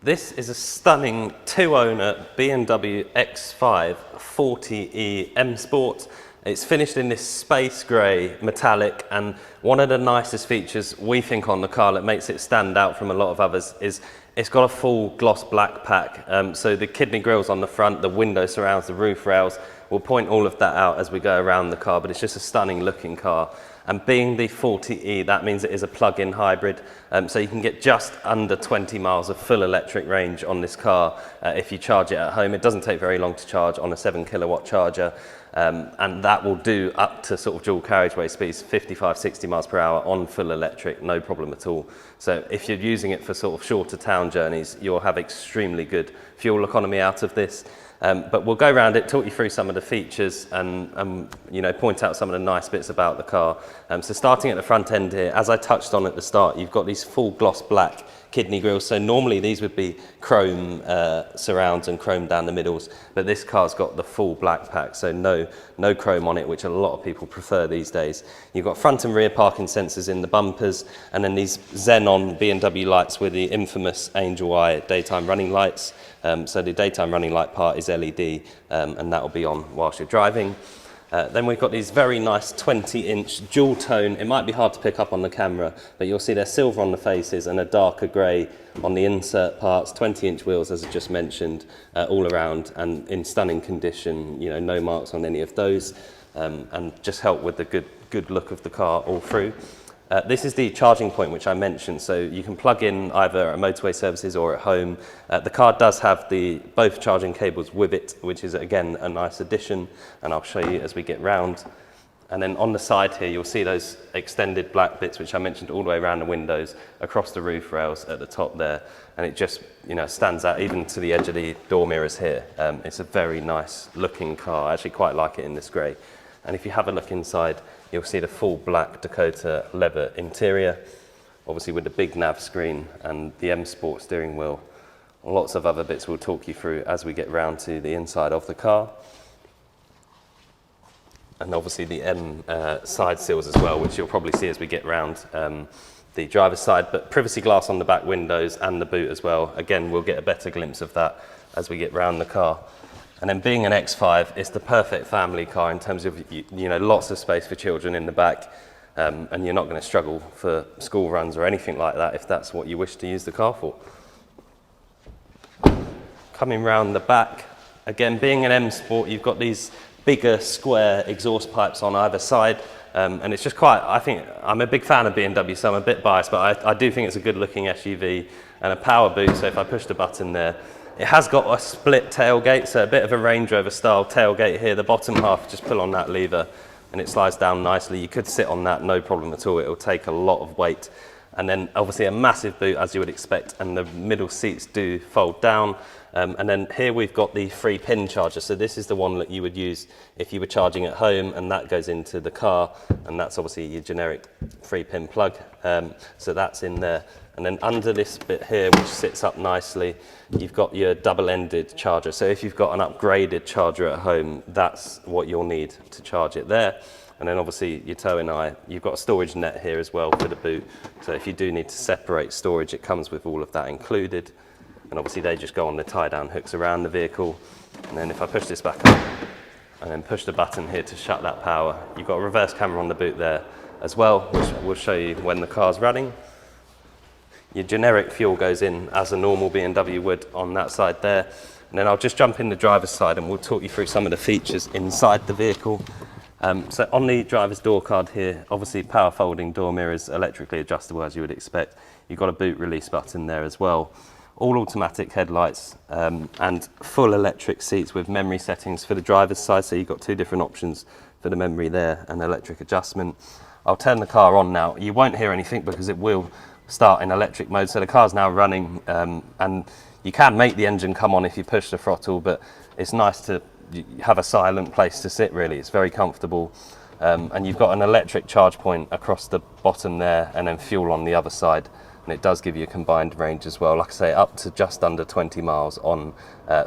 This is a stunning two-owner BMW X5 40e M Sport. It's finished in this space grey metallic, and one of the nicest features we think on the car that makes it stand out from a lot of others is it's got a full gloss black pack. So the kidney grills on the front, the window surrounds, the roof rails, we'll point all of that out as we go around the car, but it's just a stunning looking car. And being the 40e, that means it is a plug-in hybrid, so you can get just under 20 miles of full electric range on this car if you charge it at home. It doesn't take very long to charge on a 7 kilowatt charger, and that will do up to sort of dual carriageway speeds, 55, 60 miles per hour on full electric, no problem at all. So if you're using it for sort of shorter town journeys, you'll have extremely good fuel economy out of this. But we'll go around it, talk you through some of the features and you know, point out some of the nice bits about the car. So starting at the front end here, as I touched on at the start, you've got these full gloss black kidney grills. So normally these would be chrome surrounds and chrome down the middles, but this car's got the full black pack, so no chrome on it, which a lot of people prefer these days. You've got front and rear parking sensors in the bumpers, and then these xenon BMW lights with the infamous angel eye daytime running lights. So the daytime running light part is LED, and that will be on whilst you're driving. Then we've got these very nice 20-inch dual tone. It might be hard to pick up on the camera, but you'll see they're silver on the faces and a darker grey on the insert parts. 20-inch wheels, as I just mentioned, all around and in stunning condition. You know, no marks on any of those, and just help with the good look of the car all through. This is the charging point which I mentioned, so you can plug in either at motorway services or at home. The car does have both charging cables with it, which is again a nice addition, and I'll show you as we get round. And then on the side here, you'll see those extended black bits which I mentioned all the way around the windows, across the roof rails at the top there, and it just, you know, stands out even to the edge of the door mirrors here. It's a very nice looking car. I actually quite like it in this grey. And if you have a look inside, you'll see the full black Dakota leather interior, obviously with the big nav screen and the M Sport steering wheel. Lots of other bits we'll talk you through as we get round to the inside of the car. And obviously the M side sills as well, which you'll probably see as we get round the driver's side, but privacy glass on the back windows and the boot as well. Again, we'll get a better glimpse of that as we get round the car. And then being an X5, it's the perfect family car in terms of, you know, lots of space for children in the back, and you're not going to struggle for school runs or anything like that if that's what you wish to use the car for. Coming round the back, again, being an M Sport, you've got these bigger square exhaust pipes on either side, and it's just quite, I think, I'm a big fan of BMW, so I'm a bit biased, but I do think it's a good looking SUV and a power boot, so if I push the button there, it has got a split tailgate, so a bit of a Range Rover style tailgate here. The bottom half, just pull on that lever and it slides down nicely. You could sit on that, no problem at all. It'll take a lot of weight. And then obviously a massive boot, as you would expect, and the middle seats do fold down. And then here we've got the 3-pin charger. So this is the one that you would use if you were charging at home, and that goes into the car, and that's obviously your generic 3-pin plug. So that's in there. And then under this bit here, which sits up nicely, you've got your double-ended charger. So if you've got an upgraded charger at home, that's what you'll need to charge it there. And then obviously your tow-in eye, you've got a storage net here as well for the boot. So if you do need to separate storage, it comes with all of that included. And obviously they just go on the tie-down hooks around the vehicle. And then if I push this back up and then push the button here to shut that power, you've got a reverse camera on the boot there as well, which will show you when the car's running. Your generic fuel goes in as a normal BMW would on that side there. And then I'll just jump in the driver's side and we'll talk you through some of the features inside the vehicle. So on the driver's door card here, obviously power folding door mirrors, electrically adjustable as you would expect. You've got a boot release button there as well. All automatic headlights, and full electric seats with memory settings for the driver's side. So you've got two different options for the memory there and electric adjustment. I'll turn the car on now. You won't hear anything because it will start in electric mode. So the car's now running, and you can make the engine come on if you push the throttle, but it's nice to have a silent place to sit really. It's very comfortable. And you've got an electric charge point across the bottom there and then fuel on the other side. And it does give you a combined range as well. Like I say, up to just under 20 miles on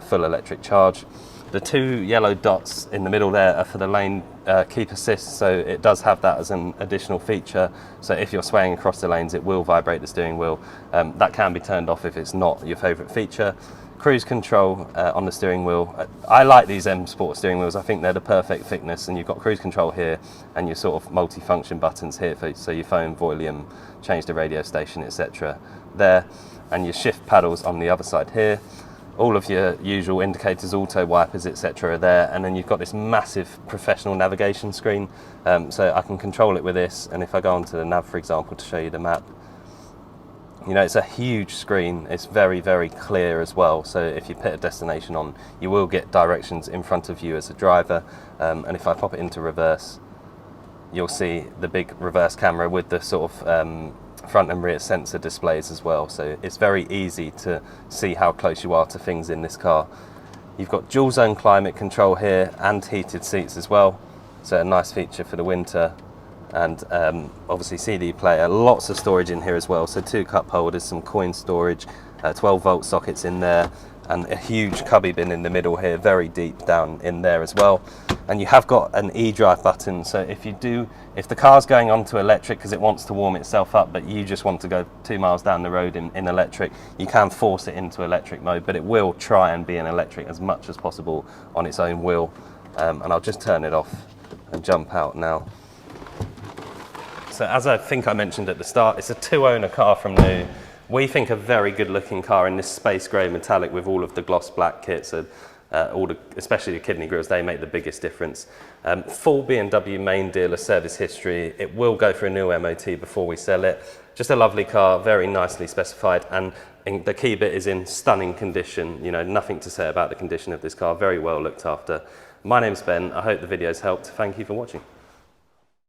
full electric charge. The 2 yellow dots in the middle there are for the lane keep assist, so it does have that as an additional feature. So if you're swaying across the lanes, it will vibrate the steering wheel. That can be turned off if it's not your favourite feature. Cruise control on the steering wheel. I like these M Sport steering wheels. I think they're the perfect thickness, and you've got cruise control here and your sort of multi-function buttons here, so your phone, volume, change the radio station, etc. there, and your shift paddles on the other side here. All of your usual indicators, auto wipers, etc. are there, and then you've got this massive professional navigation screen, so I can control it with this. And if I go onto the nav, for example, to show you the map, you know, it's a huge screen. It's very, very clear as well. So if you put a destination on, you will get directions in front of you as a driver. And if I pop it into reverse, you'll see the big reverse camera with the sort of front and rear sensor displays as well. So it's very easy to see how close you are to things in this car. You've got dual zone climate control here and heated seats as well. So a nice feature for the winter. And obviously CD player, lots of storage in here as well. So 2 cup holders, some coin storage, 12-volt sockets in there, and a huge cubby bin in the middle here, very deep down in there as well. And you have got an e-drive button, so if the car's going on to electric because it wants to warm itself up, but you just want to go 2 miles down the road in electric, you can force it into electric mode, but it will try and be in electric as much as possible on its own wheel. And I'll just turn it off and jump out now. So as I think I mentioned at the start, it's a 2-owner car from new. We think a very good looking car in this space grey metallic with all of the gloss black kits, especially the kidney grills, they make the biggest difference. Full BMW main dealer service history. It will go for a new MOT before we sell it. Just a lovely car, very nicely specified, and the key bit is in stunning condition. You know, nothing to say about the condition of this car, very well looked after. My name's Ben, I hope the video's helped. Thank you for watching.